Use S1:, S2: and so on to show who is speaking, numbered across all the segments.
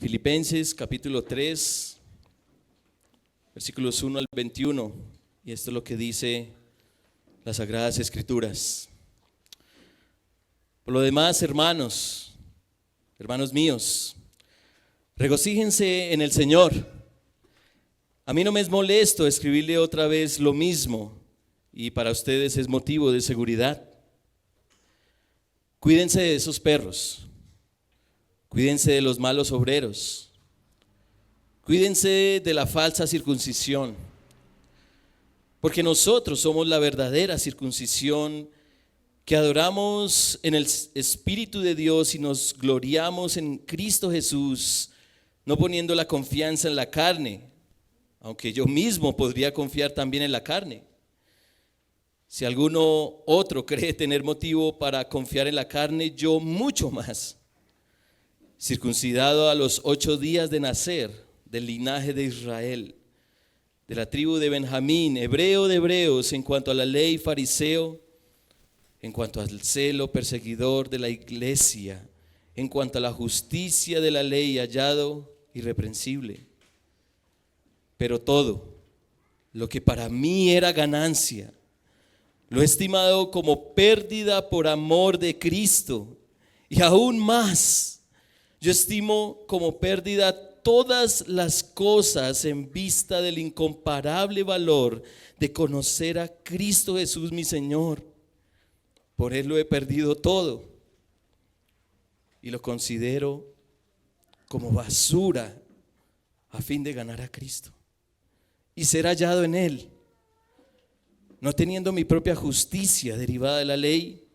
S1: Filipenses capítulo 3, versículos 1 al 21, y esto es lo que dice las Sagradas Escrituras. Por lo demás, hermanos míos, regocíjense en el Señor. A mí no me es molesto escribirle otra vez lo mismo, y para ustedes es motivo de seguridad. Cuídense de esos perros, cuídense de los malos obreros, cuídense de la falsa circuncisión, porque nosotros somos la verdadera circuncisión, que adoramos en el Espíritu de Dios y nos gloriamos en Cristo Jesús, no poniendo la confianza en la carne, aunque yo mismo podría confiar también en la carne. Si alguno otro cree tener motivo para confiar en la carne, yo mucho más. Circuncidado a los 8 días de nacer, del linaje de Israel, de la tribu de Benjamín, hebreo de hebreos, en cuanto a la ley, fariseo, en cuanto al celo, perseguidor de la iglesia, en cuanto a la justicia de la ley, hallado irreprensible. Pero todo lo que para mí era ganancia, lo he estimado como pérdida por amor de Cristo. Y aún más, yo estimo como pérdida todas las cosas en vista del incomparable valor de conocer a Cristo Jesús mi Señor. Por Él lo he perdido todo y lo considero como basura a fin de ganar a Cristo y ser hallado en Él, no teniendo mi propia justicia derivada de la ley,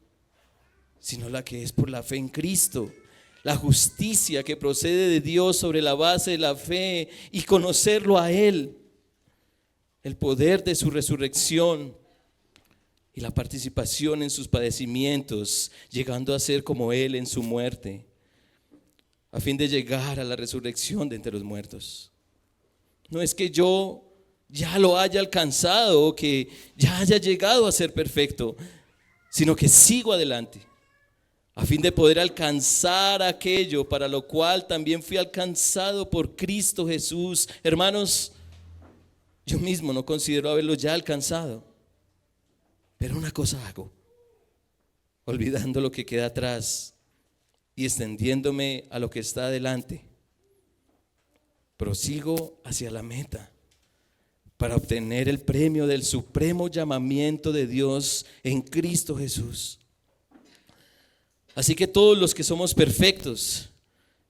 S1: sino la que es por la fe en Cristo, la justicia que procede de Dios sobre la base de la fe y conocerlo a Él, el poder de su resurrección y la participación en sus padecimientos, llegando a ser como Él en su muerte, a fin de llegar a la resurrección de entre los muertos. No es que yo ya lo haya alcanzado o que ya haya llegado a ser perfecto, sino que sigo adelante, a fin de poder alcanzar aquello para lo cual también fui alcanzado por Cristo Jesús. Hermanos, yo mismo no considero haberlo ya alcanzado, pero una cosa hago, olvidando lo que queda atrás y extendiéndome a lo que está adelante, prosigo hacia la meta para obtener el premio del supremo llamamiento de Dios en Cristo Jesús. Así que todos los que somos perfectos,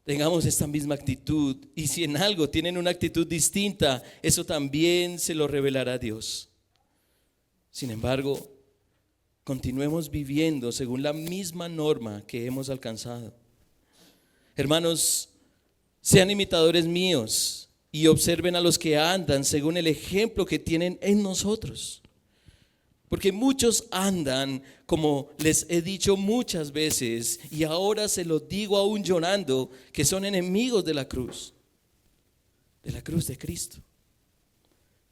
S1: tengamos esta misma actitud, y si en algo tienen una actitud distinta, eso también se lo revelará Dios. Sin embargo, continuemos viviendo según la misma norma que hemos alcanzado. Hermanos, sean imitadores míos y observen a los que andan según el ejemplo que tienen en nosotros. Porque muchos andan, como les he dicho muchas veces, y ahora se lo digo aún llorando, que son enemigos de la cruz de Cristo,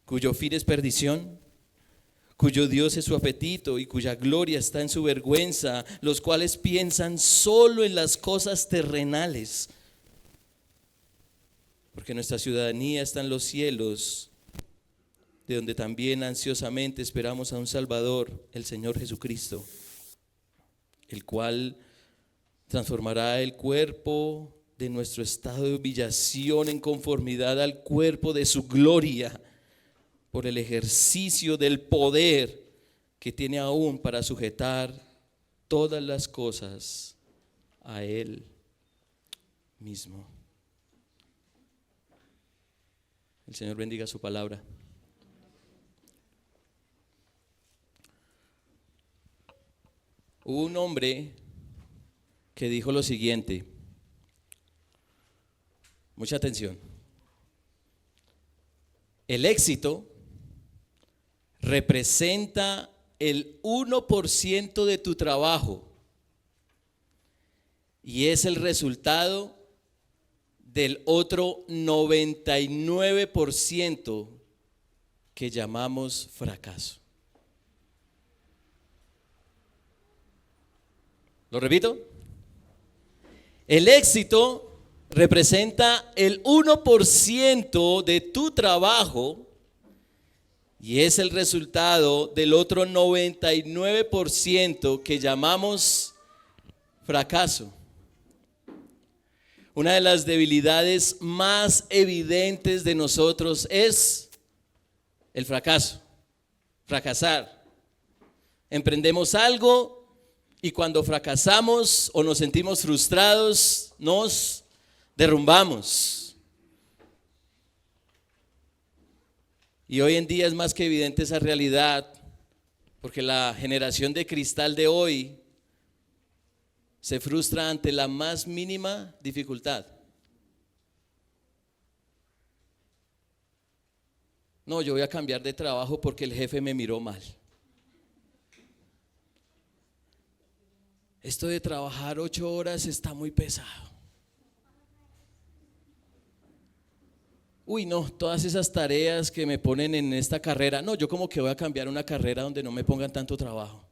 S1: cuyo fin es perdición, cuyo Dios es su apetito y cuya gloria está en su vergüenza, los cuales piensan solo en las cosas terrenales, porque nuestra ciudadanía está en los cielos, de donde también ansiosamente esperamos a un Salvador, el Señor Jesucristo, el cual transformará el cuerpo de nuestro estado de humillación en conformidad al cuerpo de su gloria, por el ejercicio del poder que tiene aún para sujetar todas las cosas a Él mismo. El Señor bendiga su palabra. Hubo un hombre que dijo lo siguiente, mucha atención: el éxito representa el 1% de tu trabajo y es el resultado del otro 99% que llamamos fracaso. ¿Lo repito? El éxito representa el 1% de tu trabajo y es el resultado del otro 99% que llamamos fracaso. Una de las debilidades más evidentes de nosotros es el fracaso, fracasar. Emprendemos algo y cuando fracasamos o nos sentimos frustrados, nos derrumbamos. Y hoy en día es más que evidente esa realidad, porque la generación de cristal de hoy se frustra ante la más mínima dificultad. No, yo voy a cambiar de trabajo porque el jefe me miró mal. Esto de trabajar 8 horas está muy pesado. Uy, no, todas esas tareas que me ponen en esta carrera, no, yo como que voy a cambiar una carrera donde no me pongan tanto trabajo.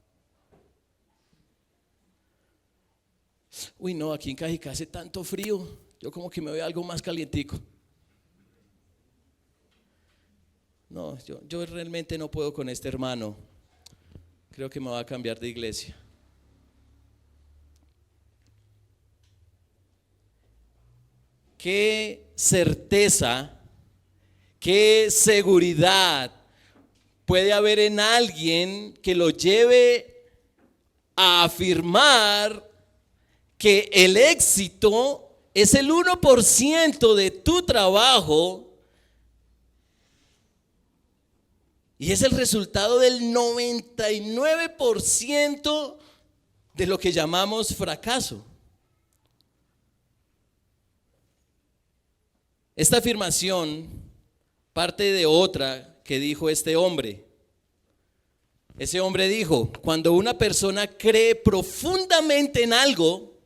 S1: Uy, no, aquí en Cajicá hace tanto frío, yo como que me voy a algo más calientico. No, yo realmente no puedo con este hermano, creo que me voy a cambiar de iglesia. ¿Qué certeza, qué seguridad puede haber en alguien que lo lleve a afirmar que el éxito es el 1% de tu trabajo y es el resultado del 99% de lo que llamamos fracaso? Esta afirmación parte de otra que dijo este hombre. Ese hombre dijo: cuando una persona cree profundamente en algo,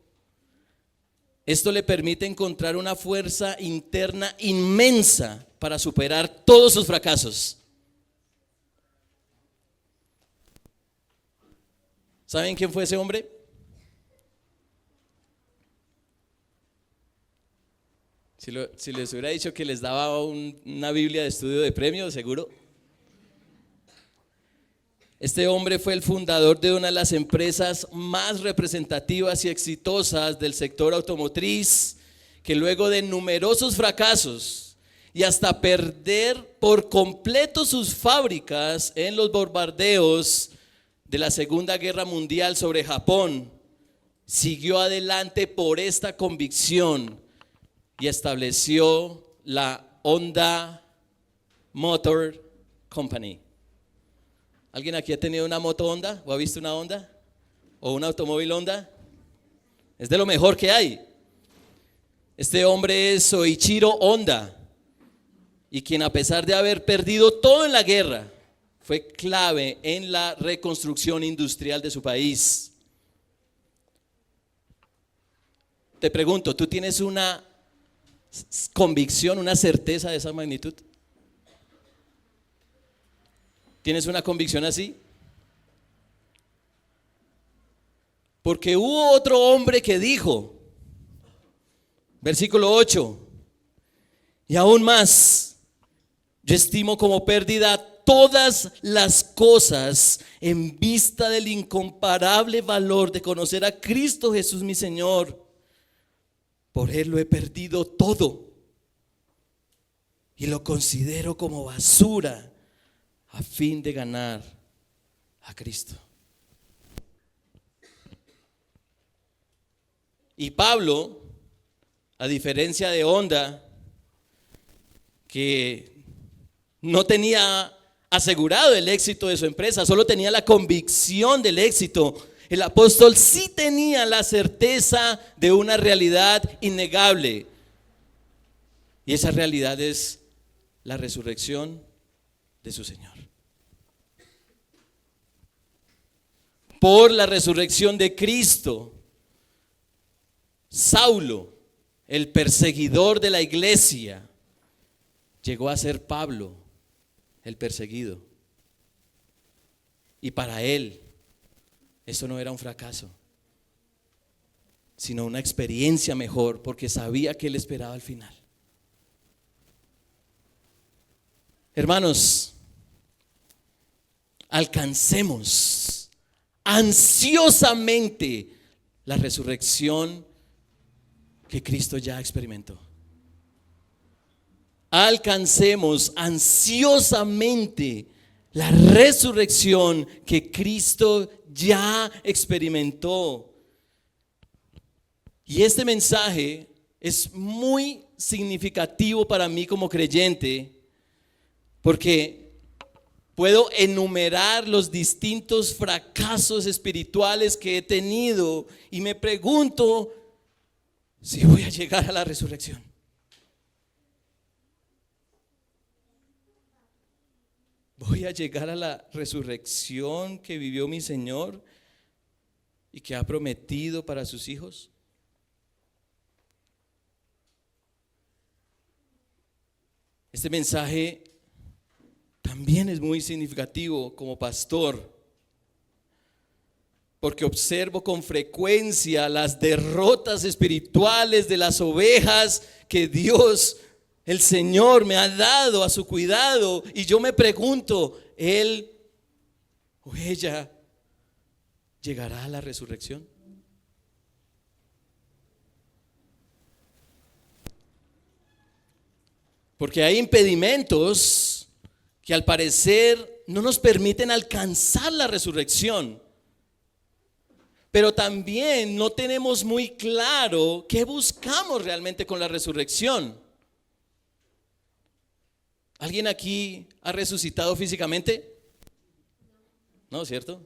S1: esto le permite encontrar una fuerza interna inmensa para superar todos sus fracasos. ¿Saben quién fue ese hombre? Si les hubiera dicho que les daba una Biblia de estudio de premio, seguro. Este hombre fue el fundador de una de las empresas más representativas y exitosas del sector automotriz, que luego de numerosos fracasos y hasta perder por completo sus fábricas en los bombardeos de la Segunda Guerra Mundial sobre Japón, siguió adelante por esta convicción y estableció la Honda Motor Company. ¿Alguien aquí ha tenido una moto Honda o ha visto una Honda o un automóvil Honda? Es de lo mejor que hay. Este hombre es Soichiro Honda, y quien, a pesar de haber perdido todo en la guerra, fue clave en la reconstrucción industrial de su país. Te pregunto, ¿tú tienes una convicción, una certeza de esa magnitud? ¿Tienes una convicción así? Porque hubo otro hombre que dijo, versículo 8, y aún más, yo estimo como pérdida todas las cosas en vista del incomparable valor de conocer a Cristo Jesús mi Señor. Por Él lo he perdido todo y lo considero como basura a fin de ganar a Cristo. Y Pablo, a diferencia de Honda, que no tenía asegurado el éxito de su empresa, solo tenía la convicción del éxito, el apóstol sí tenía la certeza de una realidad innegable. Y esa realidad es la resurrección de su Señor. Por la resurrección de Cristo, Saulo, el perseguidor de la iglesia, llegó a ser Pablo, el perseguido. Y para él, eso no era un fracaso. sino una experiencia mejor, porque sabía que Él esperaba al final. Hermanos, alcancemos ansiosamente la resurrección que Cristo ya experimentó. Alcancemos ansiosamente la resurrección que Cristo ya experimentó. Y este mensaje es muy significativo para mí como creyente, porque puedo enumerar los distintos fracasos espirituales que he tenido y me pregunto si voy a llegar a la resurrección. ¿Voy a llegar a la resurrección que vivió mi Señor y que ha prometido para sus hijos? Este mensaje también es muy significativo como pastor, porque observo con frecuencia las derrotas espirituales de las ovejas que Dios, el Señor, me ha dado a su cuidado, y yo me pregunto, ¿él o ella llegará a la resurrección? Porque hay impedimentos que al parecer no nos permiten alcanzar la resurrección. Pero también no tenemos muy claro qué buscamos realmente con la resurrección. ¿Alguien aquí ha resucitado físicamente? No, ¿cierto?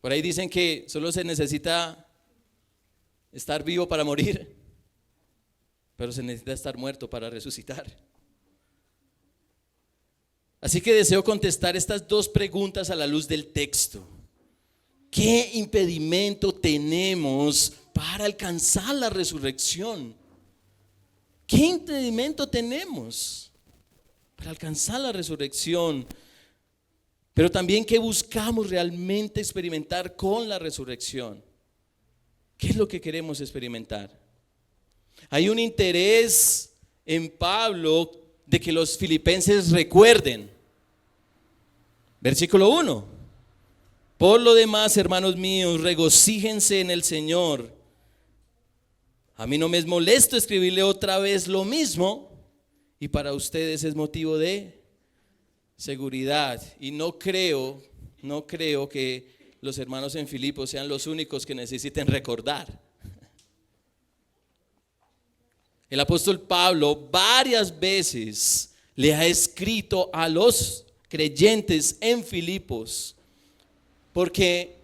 S1: Por ahí dicen que solo se necesita estar vivo para morir, pero se necesita estar muerto para resucitar. Así que deseo contestar estas dos preguntas a la luz del texto. ¿Qué impedimento tenemos para alcanzar la resurrección? ¿Qué impedimento tenemos para alcanzar la resurrección? Pero también, ¿qué buscamos realmente experimentar con la resurrección? ¿Qué es lo que queremos experimentar? Hay un interés en Pablo de que los filipenses recuerden. Versículo 1. Por lo demás, hermanos míos, regocíjense en el Señor. A mí no me es molesto escribirle otra vez lo mismo, y para ustedes es motivo de seguridad. Y no creo que los hermanos en Filipos sean los únicos que necesiten recordar. El apóstol Pablo varias veces le ha escrito a los creyentes en Filipos, porque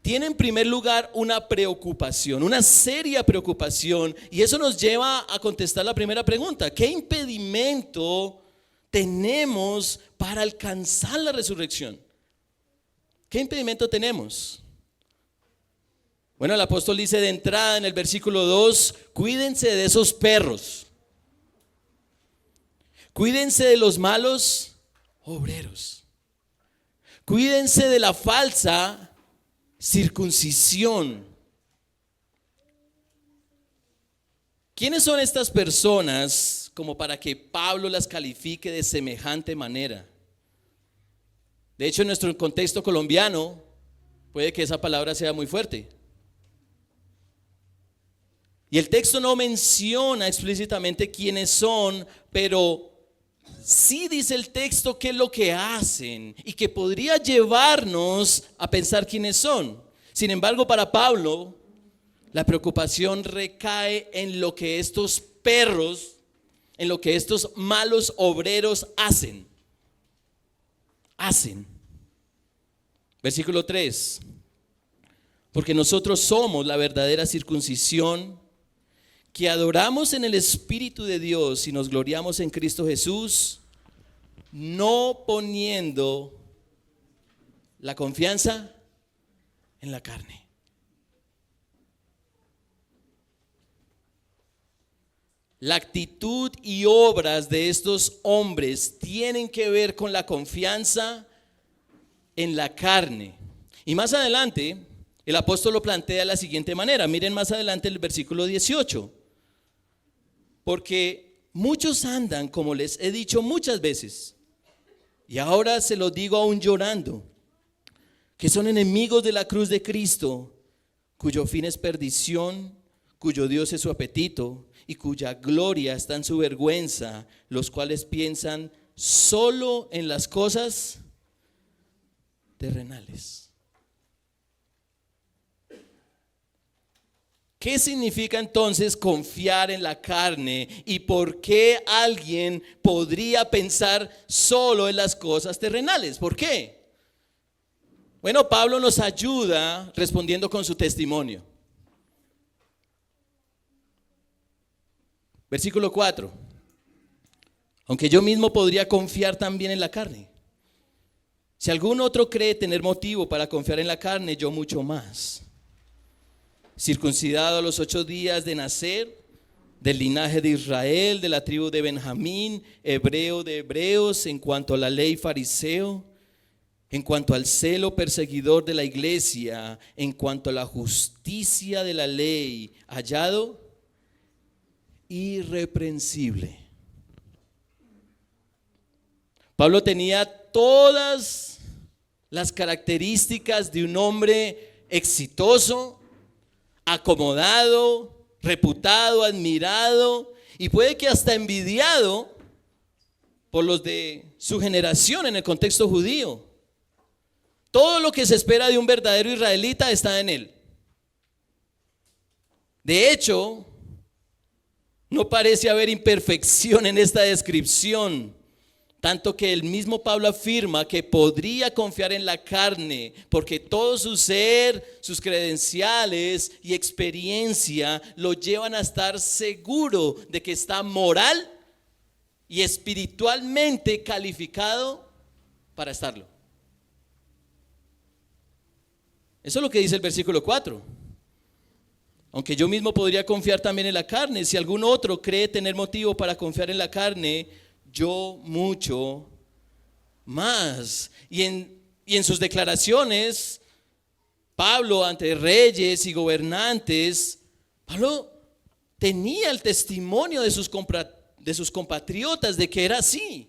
S1: tiene en primer lugar una preocupación, una seria preocupación, y eso nos lleva a contestar la primera pregunta: ¿qué impedimento tenemos para alcanzar la resurrección? ¿Qué impedimento tenemos? Bueno, el apóstol dice de entrada en el versículo 2: cuídense de esos perros, cuídense de los malos obreros, cuídense de la falsa circuncisión. ¿Quiénes son estas personas como para que Pablo las califique de semejante manera? De hecho, en nuestro contexto colombiano puede que esa palabra sea muy fuerte. Y el texto no menciona explícitamente quiénes son, pero sí dice el texto qué es lo que hacen y que podría llevarnos a pensar quiénes son. Sin embargo, para Pablo, la preocupación recae en lo que estos perros, en lo que estos malos obreros hacen. Versículo 3: porque nosotros somos la verdadera circuncisión, que adoramos en el Espíritu de Dios y nos gloriamos en Cristo Jesús, no poniendo la confianza en la carne. La actitud y obras de estos hombres tienen que ver con la confianza en la carne. Y más adelante El apóstol lo plantea de la siguiente manera. Miren más adelante el versículo 18. Porque muchos andan, como les he dicho muchas veces, y ahora se lo digo aún llorando, que son enemigos de la cruz de Cristo, cuyo fin es perdición, cuyo Dios es su apetito y cuya gloria está en su vergüenza, los cuales piensan solo en las cosas terrenales. ¿Qué significa entonces confiar en la carne y por qué alguien podría pensar solo en las cosas terrenales? ¿Por qué? Bueno, Pablo nos ayuda respondiendo con su testimonio. Versículo 4. Aunque yo mismo podría confiar también en la carne. Si algún otro cree tener motivo para confiar en la carne, yo mucho más. Circuncidado a los 8 días de nacer, del linaje de Israel, de la tribu de Benjamín, hebreo de hebreos, en cuanto a la ley fariseo, en cuanto al celo perseguidor de la iglesia, en cuanto a la justicia de la ley, hallado irreprensible. Pablo tenía todas las características de un hombre exitoso, acomodado, reputado, admirado y puede que hasta envidiado por los de su generación en el contexto judío. Todo lo que se espera de un verdadero israelita está en él. De hecho, no parece haber imperfección en esta descripción, tanto que el mismo Pablo afirma que podría confiar en la carne, porque todo su ser, sus credenciales y experiencia lo llevan a estar seguro de que está moral y espiritualmente calificado para estarlo. Eso es lo que dice el versículo 4. Aunque yo mismo podría confiar también en la carne, si algún otro cree tener motivo para confiar en la carne, yo mucho más. Y en sus declaraciones, Pablo ante reyes y gobernantes, Pablo tenía el testimonio de sus compatriotas de que era así.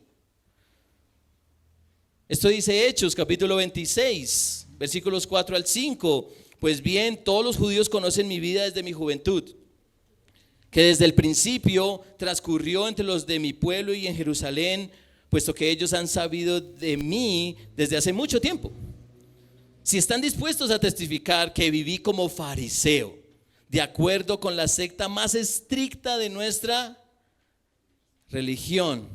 S1: Esto dice Hechos capítulo 26, versículos 4 al 5. Pues bien, todos los judíos conocen mi vida desde mi juventud, que desde el principio transcurrió entre los de mi pueblo y en Jerusalén, puesto que ellos han sabido de mí desde hace mucho tiempo. Si están dispuestos a testificar que viví como fariseo, de acuerdo con la secta más estricta de nuestra religión.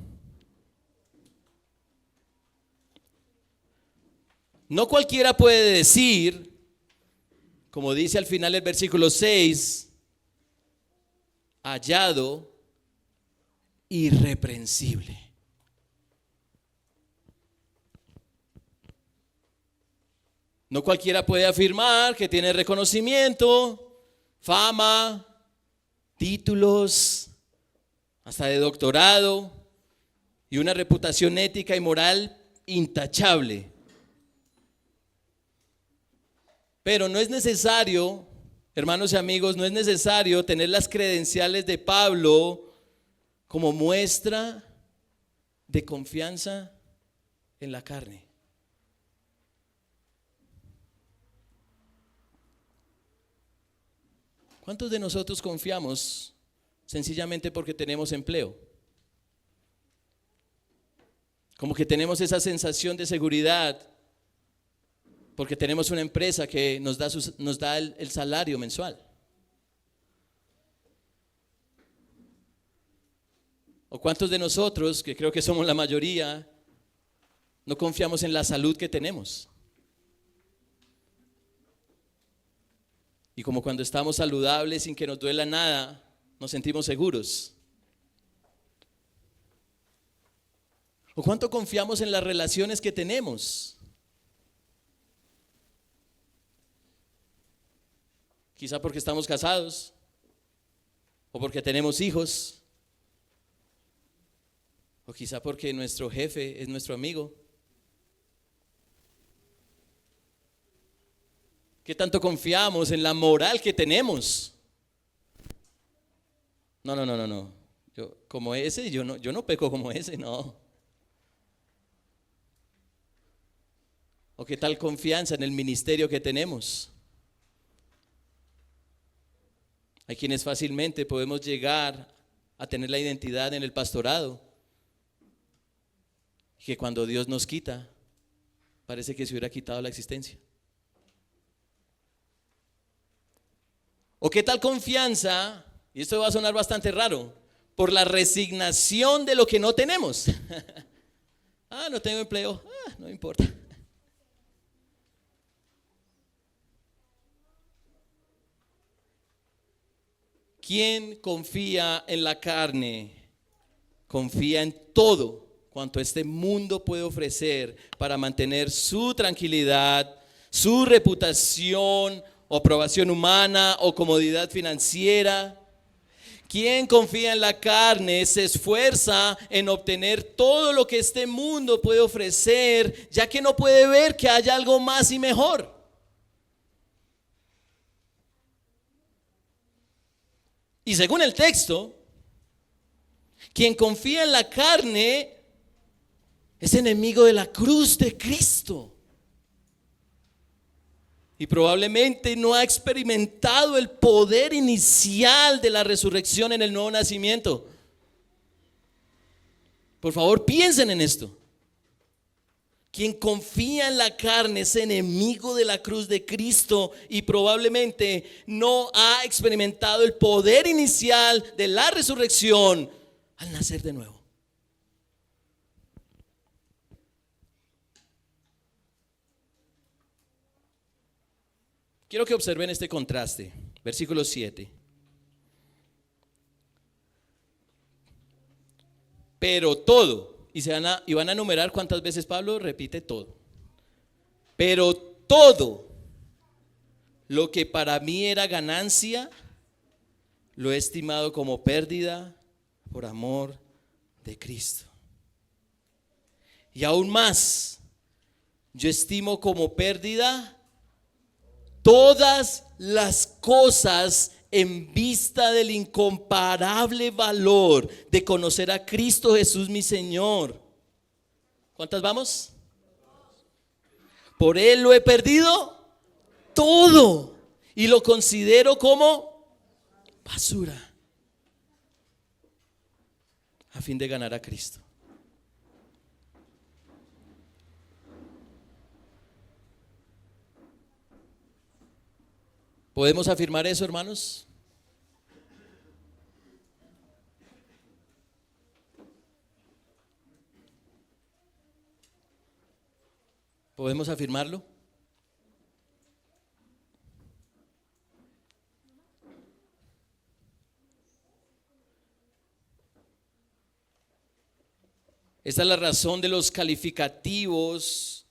S1: No cualquiera puede decir, como dice al final del versículo 6, hallado irreprensible. No cualquiera puede afirmar que tiene reconocimiento, fama, títulos, hasta de doctorado y una reputación ética y moral intachable. Pero no es necesario, hermanos y amigos, no es necesario tener las credenciales de Pablo como muestra de confianza en la carne. ¿Cuántos de nosotros confiamos sencillamente porque tenemos empleo? Como que tenemos esa sensación de seguridad porque tenemos una empresa que nos da el salario mensual. ¿O cuántos de nosotros, que creo que somos la mayoría, no confiamos en la salud que tenemos? Y como cuando estamos saludables sin que nos duela nada, nos sentimos seguros. ¿O cuánto confiamos en las relaciones que tenemos? Quizá porque estamos casados o porque tenemos hijos o quizá porque nuestro jefe es nuestro amigo. ¿Qué tanto confiamos en la moral que tenemos? No. Yo como ese, yo no peco como ese, no. ¿O qué tal confianza en el ministerio que tenemos? Hay quienes fácilmente podemos llegar a tener la identidad en el pastorado, que cuando Dios nos quita, parece que se hubiera quitado la existencia. ¿O qué tal confianza? Y esto va a sonar bastante raro, por la resignación de lo que no tenemos. No tengo empleo, no importa. ¿Quién confía en la carne? Confía en todo cuanto este mundo puede ofrecer para mantener su tranquilidad, su reputación, o aprobación humana o comodidad financiera. Quien confía en la carne se esfuerza en obtener todo lo que este mundo puede ofrecer, ya que no puede ver que haya algo más y mejor. Y según el texto, quien confía en la carne es enemigo de la cruz de Cristo. Y probablemente no ha experimentado el poder inicial de la resurrección en el nuevo nacimiento. Por favor, piensen en esto. Quien confía en la carne es enemigo de la cruz de Cristo y probablemente no ha experimentado el poder inicial de la resurrección al nacer de nuevo. Quiero que observen este contraste, versículo 7. Pero todo, y van a enumerar cuántas veces Pablo repite todo. Pero todo lo que para mí era ganancia, lo he estimado como pérdida por amor de Cristo. Y aún más, yo estimo como pérdida todas las cosas en vista del incomparable valor de conocer a Cristo Jesús mi Señor. ¿Cuántas vamos? Por Él lo he perdido todo y lo considero como basura a fin de ganar a Cristo. ¿Podemos afirmar eso, hermanos? ¿Podemos afirmarlo? Esta es la razón de los calificativos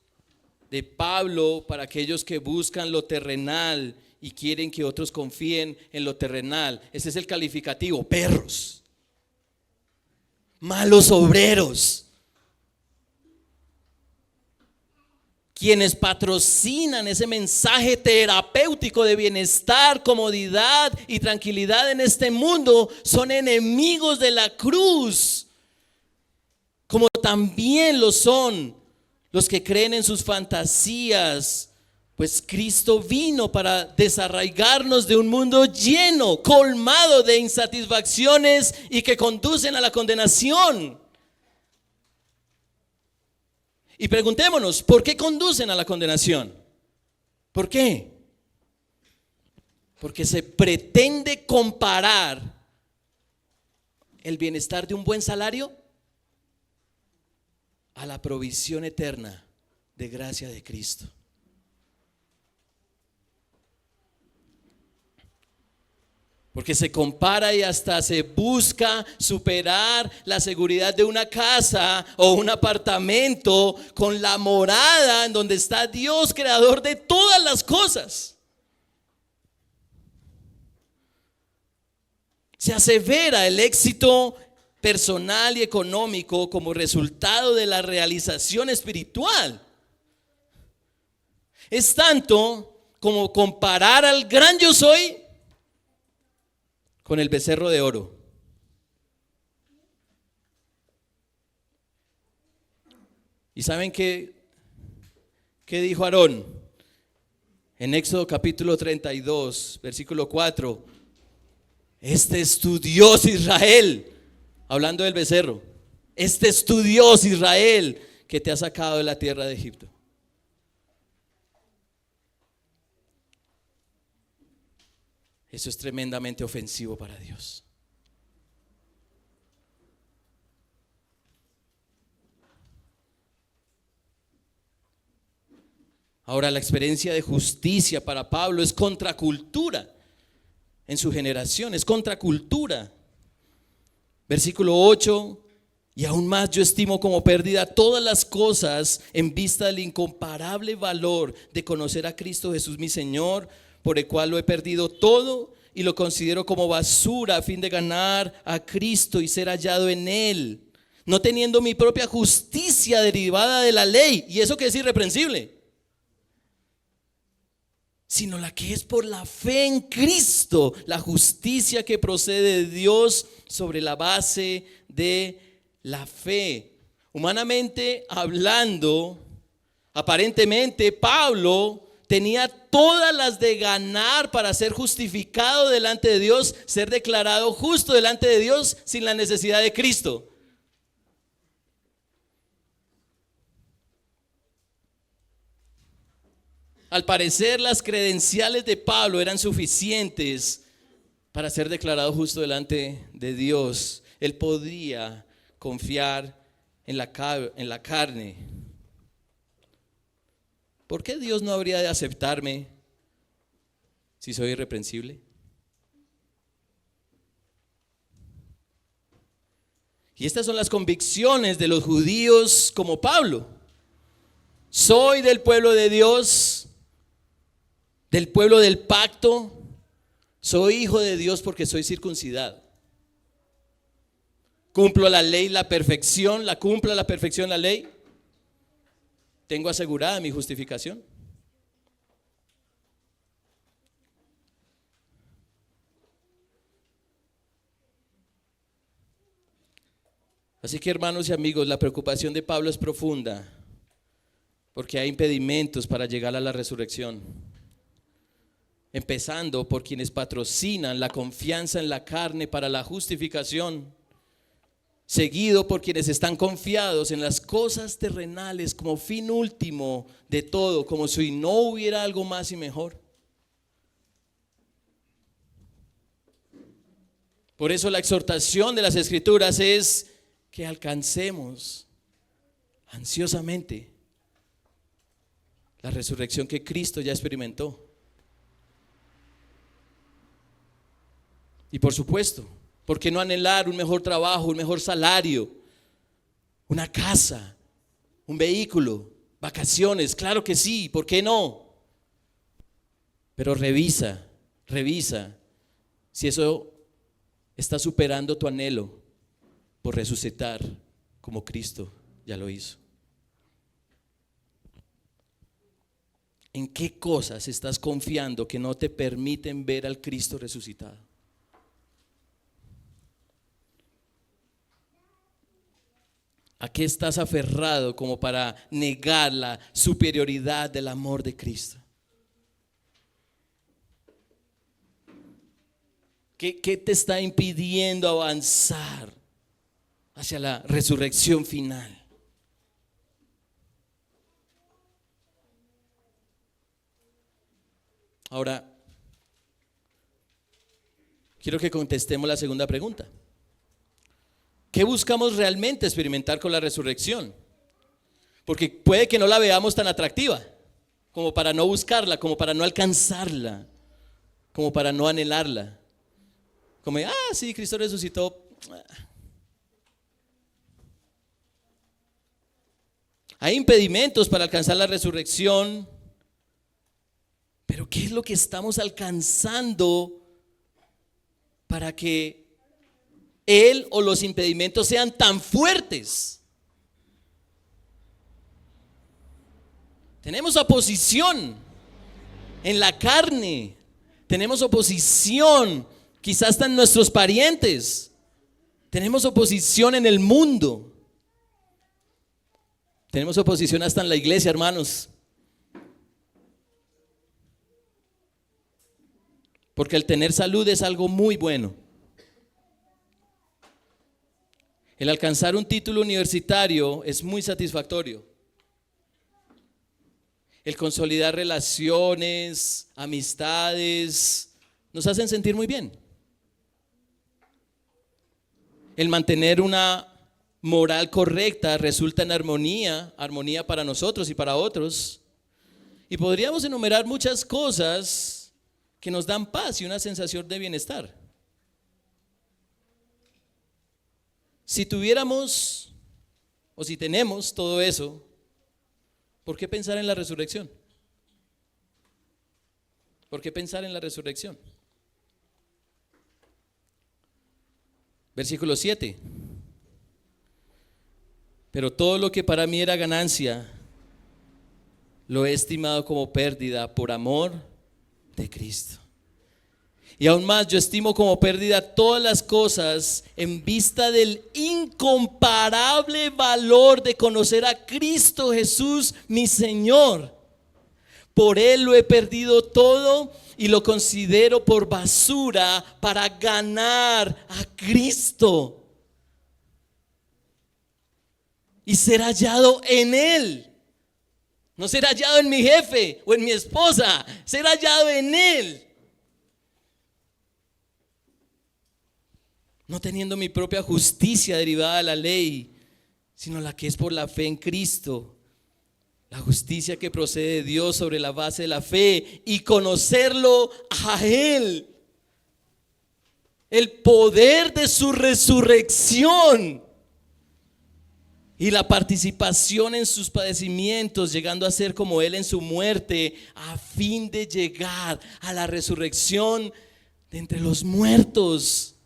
S1: de Pablo para aquellos que buscan lo terrenal y quieren que otros confíen en lo terrenal. Ese es el calificativo: perros, malos obreros. Quienes patrocinan ese mensaje terapéutico de bienestar, comodidad y tranquilidad en este mundo son enemigos de la cruz, como también lo son los que creen en sus fantasías. Pues Cristo vino para desarraigarnos de un mundo lleno, colmado de insatisfacciones y que conducen a la condenación. Y preguntémonos, ¿por qué conducen a la condenación? ¿Por qué? Porque se pretende comparar el bienestar de un buen salario a la provisión eterna de gracia de Cristo. Porque se compara y hasta se busca superar la seguridad de una casa o un apartamento con la morada en donde está Dios, creador de todas las cosas. Se asevera el éxito personal y económico como resultado de la realización espiritual. Es tanto como comparar al gran yo soy con el becerro de oro. ¿Y saben qué dijo Aarón? En Éxodo capítulo 32, versículo 4. Este es tu Dios, Israel, hablando del becerro. Este es tu Dios, Israel, que te ha sacado de la tierra de Egipto. Eso es tremendamente ofensivo para Dios. Ahora, la experiencia de justicia para Pablo es contracultura en su generación, es contracultura. Versículo 8, y aún más yo estimo como pérdida todas las cosas en vista del incomparable valor de conocer a Cristo Jesús mi Señor, por el cual lo he perdido todo y lo considero como basura a fin de ganar a Cristo y ser hallado en Él, no teniendo mi propia justicia derivada de la ley, y eso que es irreprensible, sino la que es por la fe en Cristo, la justicia que procede de Dios sobre la base de la fe. Humanamente hablando, aparentemente Pablo tenía todas las de ganar para ser justificado delante de Dios, ser declarado justo delante de Dios sin la necesidad de Cristo. Al parecer, las credenciales de Pablo eran suficientes para ser declarado justo delante de Dios. Él podía confiar en la carne. ¿Por qué Dios no habría de aceptarme si soy irreprensible? Y estas son las convicciones de los judíos como Pablo. Soy del pueblo de Dios, del pueblo del pacto. Soy hijo de Dios porque soy circuncidado. Cumplo la ley, la perfección, cumplo a la perfección la ley. Tengo asegurada mi justificación. Así que, hermanos y amigos, la preocupación de Pablo es profunda, porque hay impedimentos para llegar a la resurrección. Empezando por quienes patrocinan la confianza en la carne para la justificación, seguido por quienes están confiados en las cosas terrenales como fin último de todo, como si no hubiera algo más y mejor. Por eso la exhortación de las Escrituras es que alcancemos ansiosamente la resurrección que Cristo ya experimentó. Y por supuesto, ¿por qué no anhelar un mejor trabajo, un mejor salario, una casa, un vehículo, vacaciones? Claro que sí, ¿por qué no? Pero revisa si eso está superando tu anhelo por resucitar como Cristo ya lo hizo. ¿En qué cosas estás confiando que no te permiten ver al Cristo resucitado? ¿A qué estás aferrado como para negar la superioridad del amor de Cristo? ¿Qué te está impidiendo avanzar hacia la resurrección final? Ahora, quiero que contestemos la segunda pregunta. ¿Qué buscamos realmente experimentar con la resurrección? Porque puede que no la veamos tan atractiva como para no buscarla, como para no alcanzarla, como para no anhelarla. Como, sí, Cristo resucitó. Hay impedimentos para alcanzar la resurrección, pero ¿qué es lo que estamos alcanzando para que Él o los impedimentos sean tan fuertes? Tenemos oposición, en la carne. Tenemos oposición, quizás hasta en nuestros parientes. Tenemos oposición en el mundo. Tenemos oposición hasta en la iglesia, hermanos. Porque el tener salud es algo muy bueno. El alcanzar un título universitario es muy satisfactorio. El consolidar relaciones, amistades, nos hacen sentir muy bien. El mantener una moral correcta resulta en armonía para nosotros y para otros. Y podríamos enumerar muchas cosas que nos dan paz y una sensación de bienestar. Si tuviéramos o si tenemos todo eso, ¿por qué pensar en la resurrección? ¿Por qué pensar en la resurrección? Versículo 7. Pero todo lo que para mí era ganancia, lo he estimado como pérdida por amor de Cristo. Y aún más, yo estimo como pérdida todas las cosas en vista del incomparable valor de conocer a Cristo Jesús, mi Señor. Por Él lo he perdido todo y lo considero por basura para ganar a Cristo y ser hallado en Él. No ser hallado en mi jefe o en mi esposa, ser hallado en Él. No teniendo mi propia justicia derivada de la ley, sino la que es por la fe en Cristo. La justicia que procede de Dios sobre la base de la fe y conocerlo a Él. El poder de su resurrección y la participación en sus padecimientos, llegando a ser como Él en su muerte, a fin de llegar a la resurrección de entre los muertos.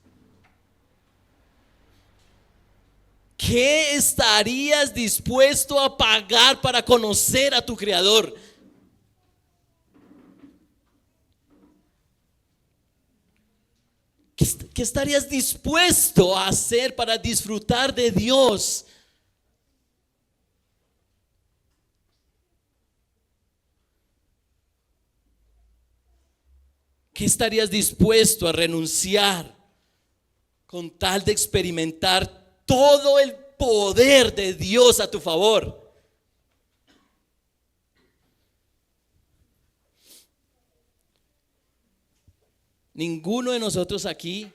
S1: ¿Qué estarías dispuesto a pagar para conocer a tu Creador? ¿Qué estarías dispuesto a hacer para disfrutar de Dios? ¿Qué estarías dispuesto a renunciar con tal de experimentar todo el poder de Dios a tu favor? Ninguno de nosotros aquí,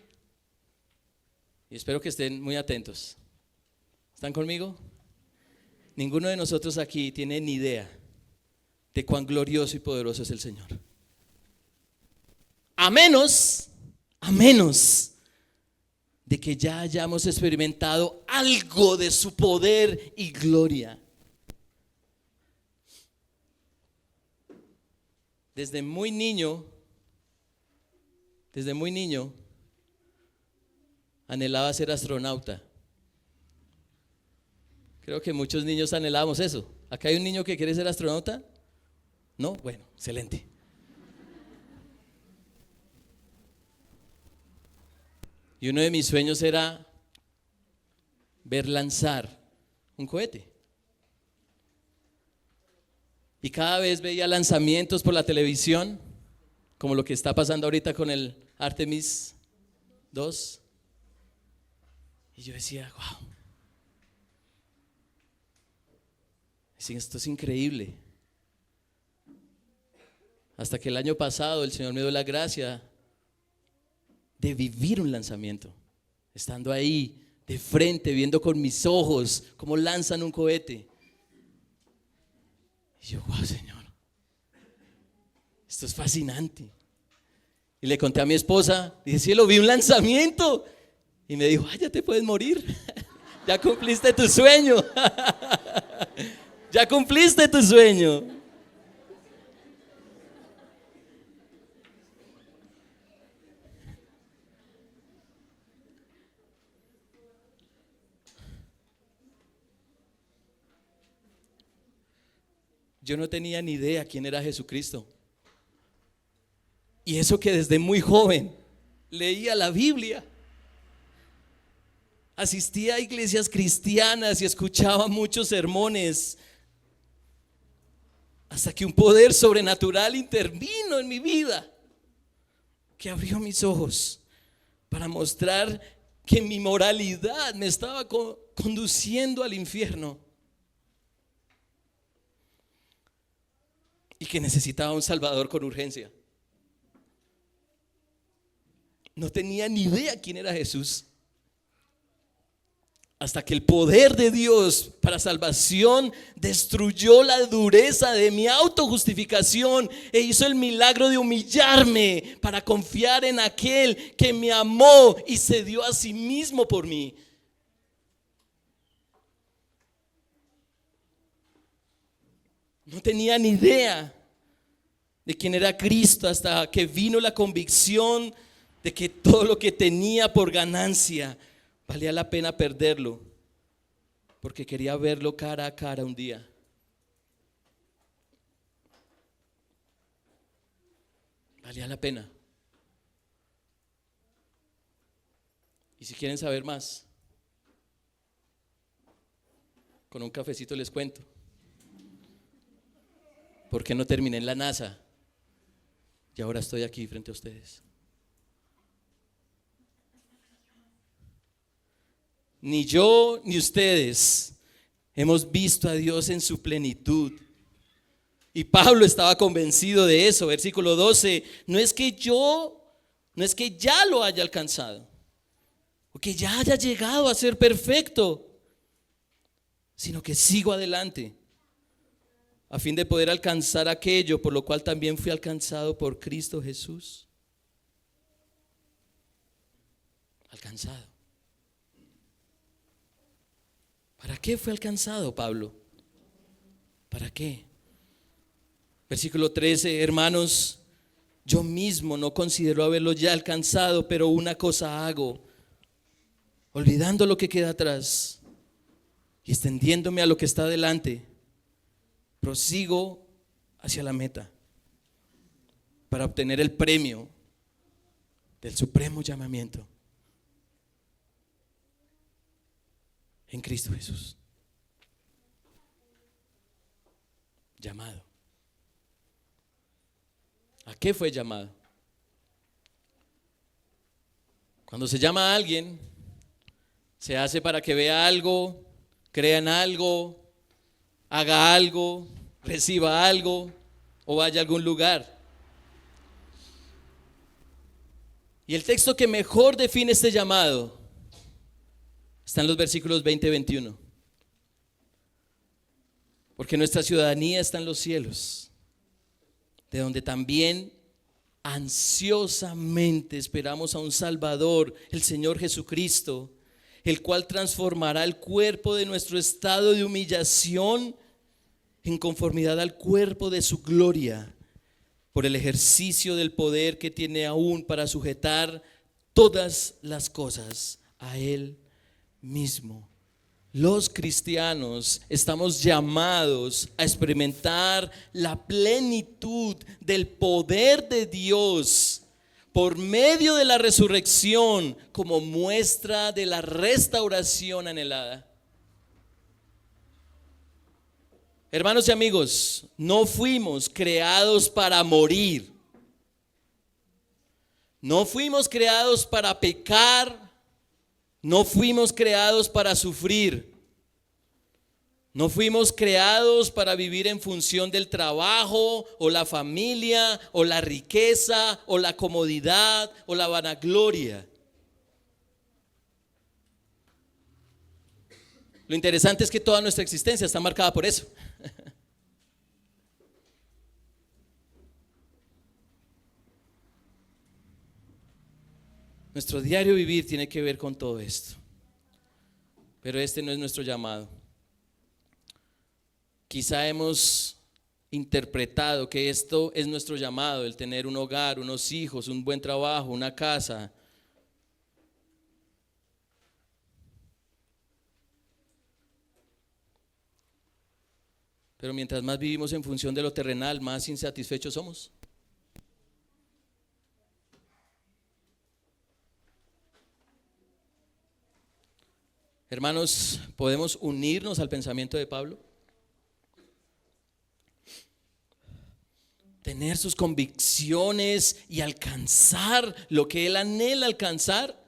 S1: y espero que estén muy atentos, ¿están conmigo? Ninguno de nosotros aquí tiene ni idea de cuán glorioso y poderoso es el Señor. A menos de que ya hayamos experimentado algo de su poder y gloria. Desde muy niño, anhelaba ser astronauta. Creo que muchos niños anhelábamos eso. ¿Acá hay un niño que quiere ser astronauta? ¿No? Bueno, excelente. Y uno de mis sueños era ver lanzar un cohete. Y cada vez veía lanzamientos por la televisión, como lo que está pasando ahorita con el Artemis 2. Y yo decía, wow, esto es increíble. Hasta que el año pasado el Señor me dio la gracia de vivir un lanzamiento, estando ahí de frente, viendo con mis ojos cómo lanzan un cohete. Y yo, wow, Señor, esto es fascinante. Y le conté a mi esposa, dije, cielo, vi un lanzamiento. Y me dijo, ya te puedes morir. Ya cumpliste tu sueño. Ya cumpliste tu sueño. Yo no tenía ni idea quién era Jesucristo. Y eso que desde muy joven leía la Biblia, asistía a iglesias cristianas y escuchaba muchos sermones, hasta que un poder sobrenatural intervino en mi vida, que abrió mis ojos para mostrar que mi moralidad me estaba conduciendo al infierno y que necesitaba un Salvador con urgencia. No tenía ni idea quién era Jesús, hasta que el poder de Dios para salvación destruyó la dureza de mi autojustificación e hizo el milagro de humillarme para confiar en aquel que me amó y se dio a sí mismo por mí. No tenía ni idea de quién era Cristo hasta que vino la convicción de que todo lo que tenía por ganancia valía la pena perderlo, porque quería verlo cara a cara un día. Valía la pena. Y si quieren saber más, con un cafecito les cuento por qué no terminé en la NASA y ahora estoy aquí frente a ustedes. Ni yo ni ustedes hemos visto a Dios en su plenitud. Y Pablo estaba convencido de eso. Versículo 12, no es que ya lo haya alcanzado, o que ya haya llegado a ser perfecto, sino que sigo adelante, a fin de poder alcanzar aquello por lo cual también fui alcanzado por Cristo Jesús. Alcanzado. ¿Para qué fue alcanzado Pablo? ¿Para qué? Versículo 13, hermanos, yo mismo no considero haberlo ya alcanzado, pero una cosa hago, olvidando lo que queda atrás y extendiéndome a lo que está delante, prosigo hacia la meta para obtener el premio del supremo llamamiento en Cristo Jesús. Llamado. ¿A qué fue llamado? Cuando se llama a alguien, se hace para que vea algo, crea en algo, haga algo, reciba algo o vaya a algún lugar. Y el texto que mejor define este llamado está en los versículos 20 y 21. Porque nuestra ciudadanía está en los cielos, de donde también ansiosamente esperamos a un Salvador, el Señor Jesucristo, el cual transformará el cuerpo de nuestro estado de humillación en conformidad al cuerpo de su gloria, por el ejercicio del poder que tiene aún para sujetar todas las cosas a Él mismo. Los cristianos estamos llamados a experimentar la plenitud del poder de Dios por medio de la resurrección como muestra de la restauración anhelada. Hermanos y amigos, no fuimos creados para morir. No fuimos creados para pecar. No fuimos creados para sufrir. No fuimos creados para vivir en función del trabajo o la familia o la riqueza o la comodidad o la vanagloria. Lo interesante es que toda nuestra existencia está marcada por eso. Nuestro diario vivir tiene que ver con todo esto. Pero este no es nuestro llamado. Quizá hemos interpretado que esto es nuestro llamado, el tener un hogar, unos hijos, un buen trabajo, una casa. Pero mientras más vivimos en función de lo terrenal, más insatisfechos somos. Hermanos, ¿podemos unirnos al pensamiento de Pablo? Tener sus convicciones y alcanzar lo que él anhela alcanzar.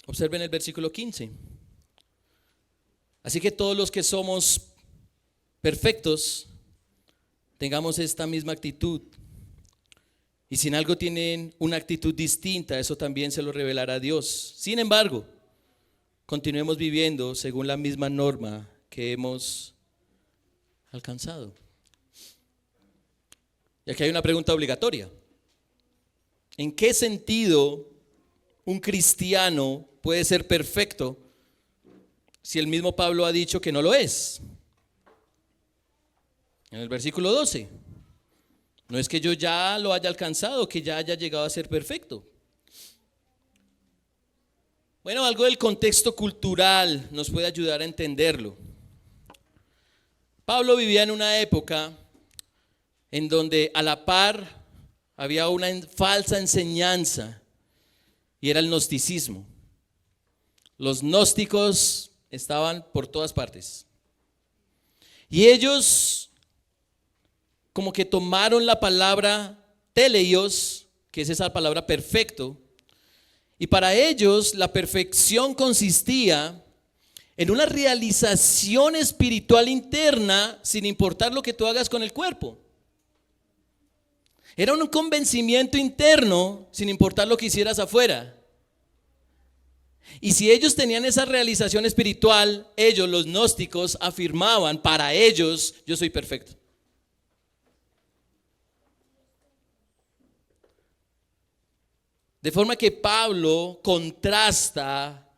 S1: Observen el versículo 15. Así que todos los que somos perfectos, tengamos esta misma actitud. Y si en algo tienen una actitud distinta, eso también se lo revelará Dios. Sin embargo, continuemos viviendo según la misma norma que hemos alcanzado. Y aquí hay una pregunta obligatoria. ¿En qué sentido un cristiano puede ser perfecto si el mismo Pablo ha dicho que no lo es? En el versículo 12. No es que yo ya lo haya alcanzado, que ya haya llegado a ser perfecto. Bueno, algo del contexto cultural nos puede ayudar a entenderlo. Pablo vivía en una época en donde a la par había una falsa enseñanza y era el gnosticismo. Los gnósticos estaban por todas partes. Y ellos como que tomaron la palabra teleios, que es esa palabra perfecto, y para ellos la perfección consistía en una realización espiritual interna sin importar lo que tú hagas con el cuerpo. Era un convencimiento interno sin importar lo que hicieras afuera. Y si ellos tenían esa realización espiritual, ellos, los gnósticos, afirmaban, para ellos, yo soy perfecto. De forma que Pablo contrasta,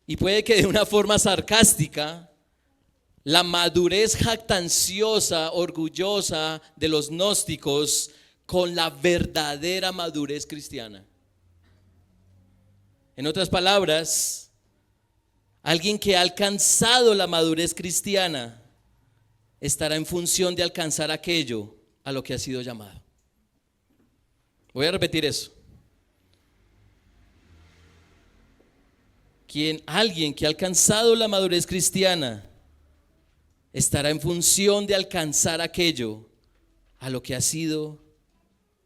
S1: y puede que de una forma sarcástica, la madurez jactanciosa, orgullosa de los gnósticos con la verdadera madurez cristiana. En otras palabras, alguien que ha alcanzado la madurez cristiana estará en función de alcanzar aquello a lo que ha sido llamado. Voy a repetir eso. Alguien que ha alcanzado la madurez cristiana estará en función de alcanzar aquello a lo que ha sido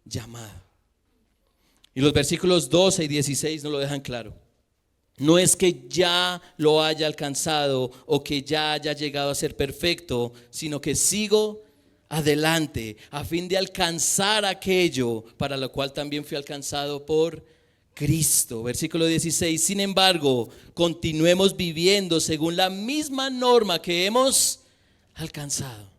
S1: llamado. Y los versículos 12 y 16 nos lo dejan claro. No es que ya lo haya alcanzado o que ya haya llegado a ser perfecto, sino que sigo adelante a fin de alcanzar aquello para lo cual también fui alcanzado por Cristo. Versículo 16. Sin embargo, continuemos viviendo según la misma norma que hemos alcanzado.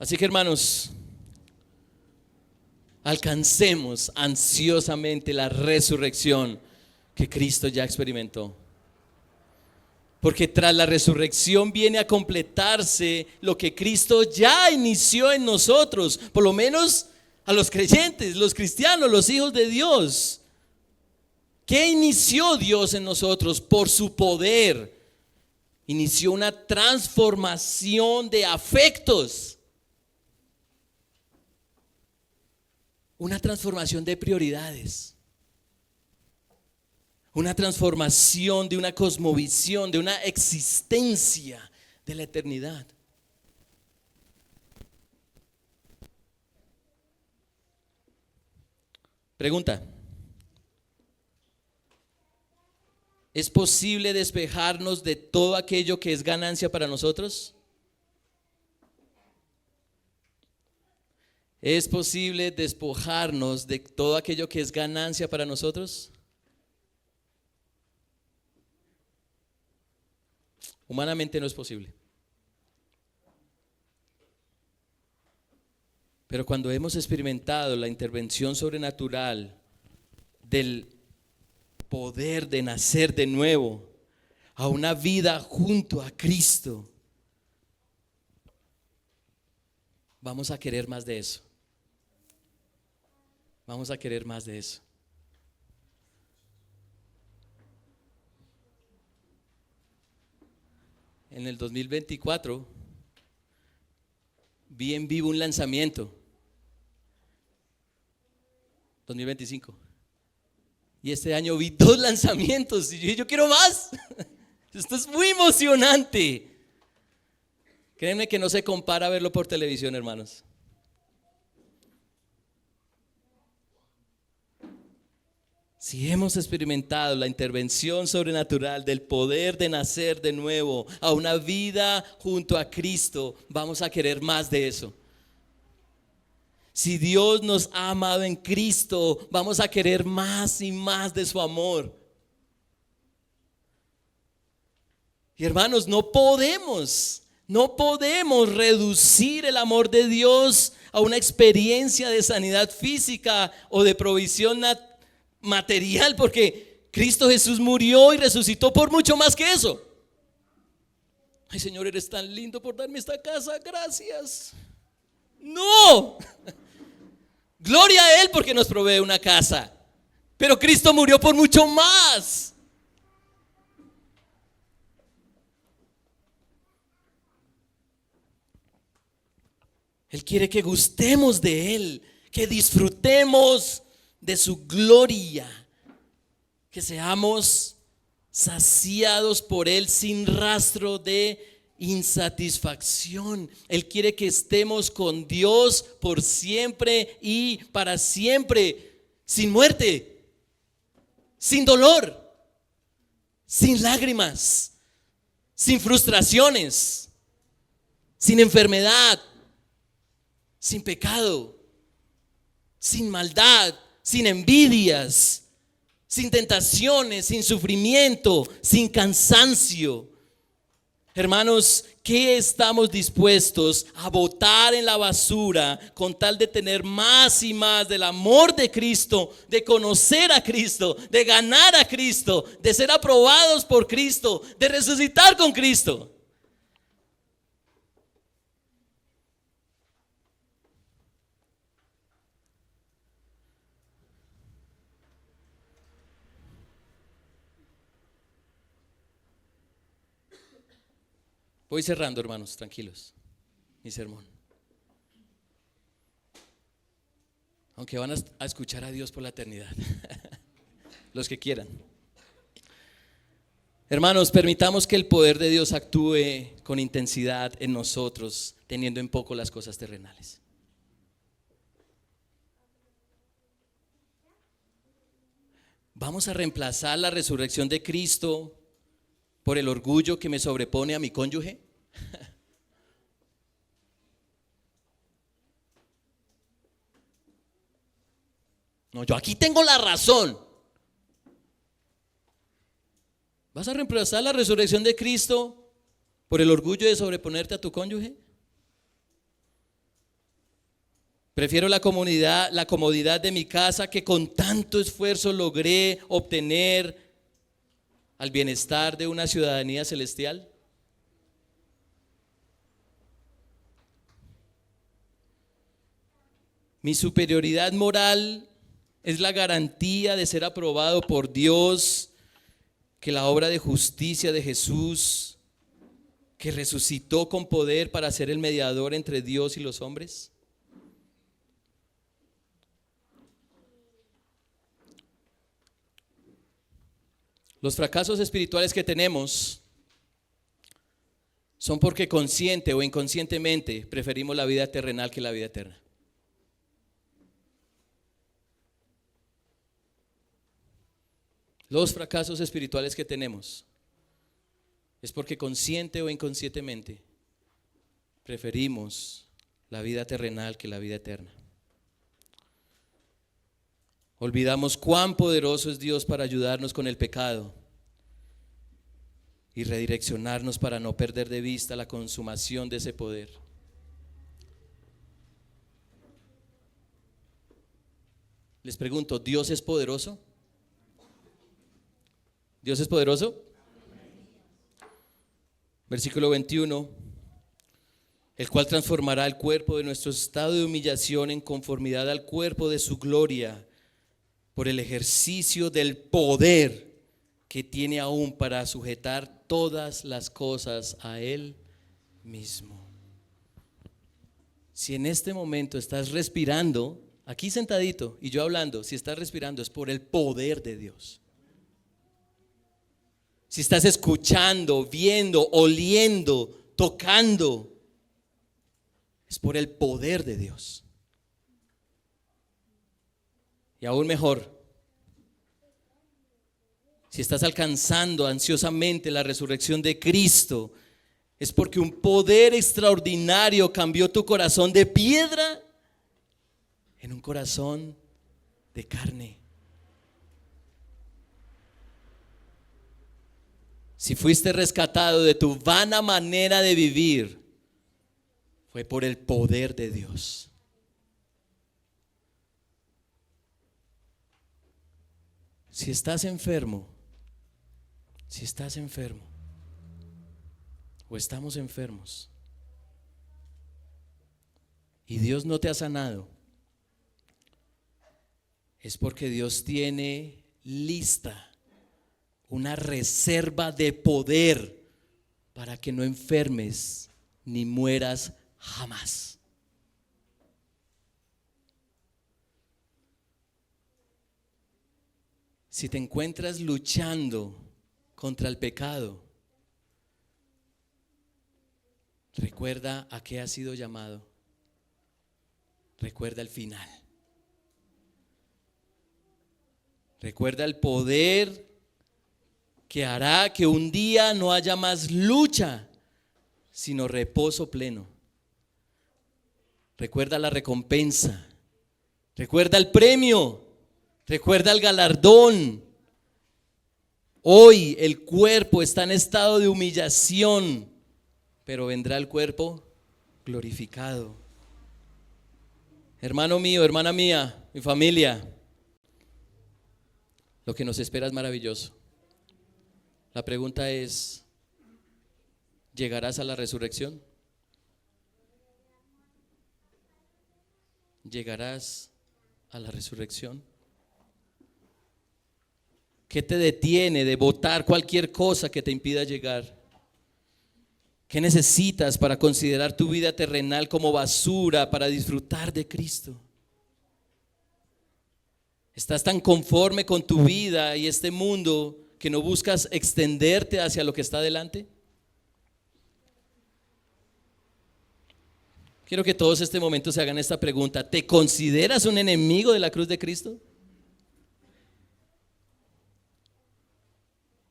S1: Así que, hermanos, alcancemos ansiosamente la resurrección que Cristo ya experimentó. Porque tras la resurrección viene a completarse lo que Cristo ya inició en nosotros, por lo menos a los creyentes, los cristianos, los hijos de Dios. ¿Qué inició Dios en nosotros? Por su poder. Inició una transformación de afectos. Una transformación de prioridades. Una transformación de una cosmovisión, de una existencia de la eternidad. Pregunta: ¿es posible despejarnos de todo aquello que es ganancia para nosotros? ¿Es posible despojarnos de todo aquello que es ganancia para nosotros? Humanamente no es posible. Pero cuando hemos experimentado la intervención sobrenatural del poder de nacer de nuevo a una vida junto a Cristo, vamos a querer más de eso. Vamos a querer más de eso. En el 2024 vi en vivo un lanzamiento 2025. Y este año vi 2 lanzamientos y yo dije, yo quiero más. Esto es muy emocionante. Créanme que no se compara a verlo por televisión, hermanos. Si hemos experimentado la intervención sobrenatural del poder de nacer de nuevo a una vida junto a Cristo, vamos a querer más de eso. Si Dios nos ha amado en Cristo, vamos a querer más y más de su amor. Y hermanos, no podemos reducir el amor de Dios a una experiencia de sanidad física o de provisión material, porque Cristo Jesús murió y resucitó por mucho más que eso. Ay, Señor, eres tan lindo por darme esta casa, gracias. No, gloria a Él porque nos provee una casa, pero Cristo murió por mucho más. Él quiere que gustemos de Él, que disfrutemos de su gloria, que seamos saciados por Él sin rastro de insatisfacción. Él quiere que estemos con Dios por siempre y para siempre, sin muerte, sin dolor, sin lágrimas, sin frustraciones, sin enfermedad, sin pecado, sin maldad, sin envidias, sin tentaciones, sin sufrimiento, sin cansancio. Hermanos, ¿qué estamos dispuestos a botar en la basura con tal de tener más y más del amor de Cristo, de conocer a Cristo, de ganar a Cristo, de ser aprobados por Cristo, de resucitar con Cristo? Voy cerrando, hermanos, tranquilos, mi sermón. Aunque van a escuchar a Dios por la eternidad, los que quieran. Hermanos, permitamos que el poder de Dios actúe con intensidad en nosotros, teniendo en poco las cosas terrenales. Vamos a reemplazar la resurrección de Cristo por el orgullo que me sobrepone a mi cónyuge. No, yo aquí tengo la razón. ¿Vas a reemplazar la resurrección de Cristo por el orgullo de sobreponerte a tu cónyuge? Prefiero la comodidad de mi casa que con tanto esfuerzo logré obtener al bienestar de una ciudadanía celestial. Mi superioridad moral es la garantía de ser aprobado por Dios, que la obra de justicia de Jesús, que resucitó con poder para ser el mediador entre Dios y los hombres. Los fracasos espirituales que tenemos son porque consciente o inconscientemente preferimos la vida terrenal que la vida eterna. Los fracasos espirituales que tenemos es porque consciente o inconscientemente preferimos la vida terrenal que la vida eterna. Olvidamos cuán poderoso es Dios para ayudarnos con el pecado y redireccionarnos para no perder de vista la consumación de ese poder. Les pregunto, ¿Dios es poderoso? ¿Dios es poderoso? Versículo 21, el cual transformará el cuerpo de nuestro estado de humillación en conformidad al cuerpo de su gloria, por el ejercicio del poder que tiene aún para sujetar todas las cosas a Él mismo. Si en este momento estás respirando, aquí sentadito y yo hablando, si estás respirando es por el poder de Dios. Si estás escuchando, viendo, oliendo, tocando, es por el poder de Dios. Y aún mejor, si estás alcanzando ansiosamente la resurrección de Cristo, es porque un poder extraordinario cambió tu corazón de piedra en un corazón de carne. Si fuiste rescatado de tu vana manera de vivir, fue por el poder de Dios. Si estás enfermo, o estamos enfermos, y Dios no te ha sanado, es porque Dios tiene lista una reserva de poder para que no enfermes ni mueras jamás. Si te encuentras luchando contra el pecado, recuerda a qué has sido llamado. Recuerda el final. Recuerda el poder que hará que un día no haya más lucha, sino reposo pleno. Recuerda la recompensa. Recuerda el premio. Recuerda el galardón. Hoy el cuerpo está en estado de humillación, pero vendrá el cuerpo glorificado. Hermano mío, hermana mía, mi familia, lo que nos espera es maravilloso. La pregunta es, ¿llegarás a la resurrección? ¿Llegarás a la resurrección? ¿Qué te detiene de botar cualquier cosa que te impida llegar? ¿Qué necesitas para considerar tu vida terrenal como basura para disfrutar de Cristo? ¿Estás tan conforme con tu vida y este mundo que no buscas extenderte hacia lo que está delante? Quiero que todos este momento se hagan esta pregunta. ¿Te consideras un enemigo de la cruz de Cristo?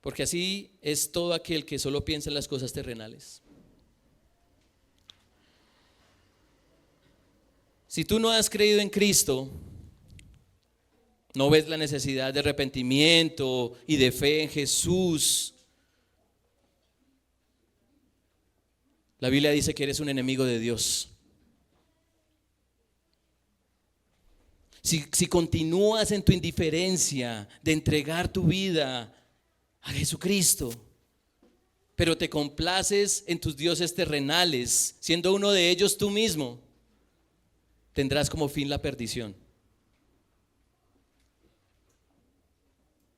S1: Porque así es todo aquel que solo piensa en las cosas terrenales. Si tú no has creído en Cristo, no ves la necesidad de arrepentimiento y de fe en Jesús, la Biblia dice que eres un enemigo de Dios. Si continúas en tu indiferencia de entregar tu vida a Jesucristo, pero te complaces en tus dioses terrenales, siendo uno de ellos tú mismo, tendrás como fin la perdición.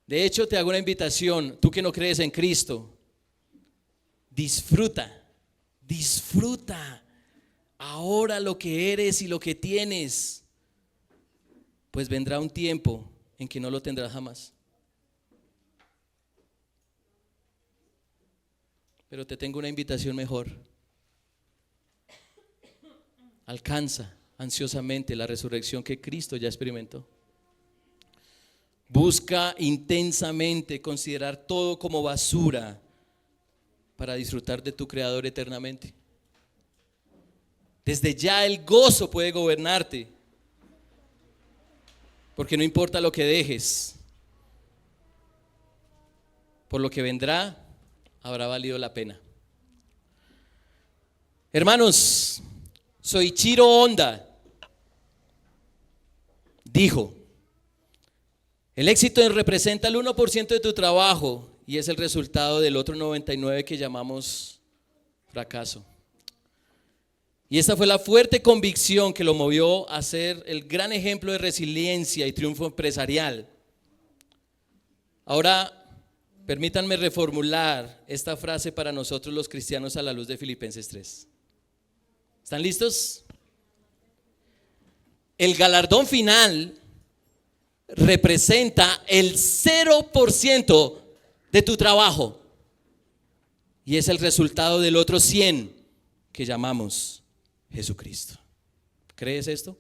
S1: De hecho, te hago una invitación, tú que no crees en Cristo, disfruta ahora lo que eres y lo que tienes, pues vendrá un tiempo en que no lo tendrás jamás. Pero te tengo una invitación mejor. Alcanza ansiosamente la resurrección que Cristo ya experimentó. Busca intensamente considerar todo como basura para disfrutar de tu Creador eternamente. Desde ya el gozo puede gobernarte, porque no importa lo que dejes, por lo que vendrá habrá valido la pena. Hermanos, Soichiro Honda dijo: el éxito representa el 1% de tu trabajo y es el resultado del otro 99% que llamamos fracaso. Y esta fue la fuerte convicción que lo movió a ser el gran ejemplo de resiliencia y triunfo empresarial. Ahora, permítanme reformular esta frase para nosotros los cristianos a la luz de Filipenses 3. ¿Están listos? el galardón final representa el 0% de tu trabajo y es el resultado del otro 100 que llamamos Jesucristo. ¿Crees esto?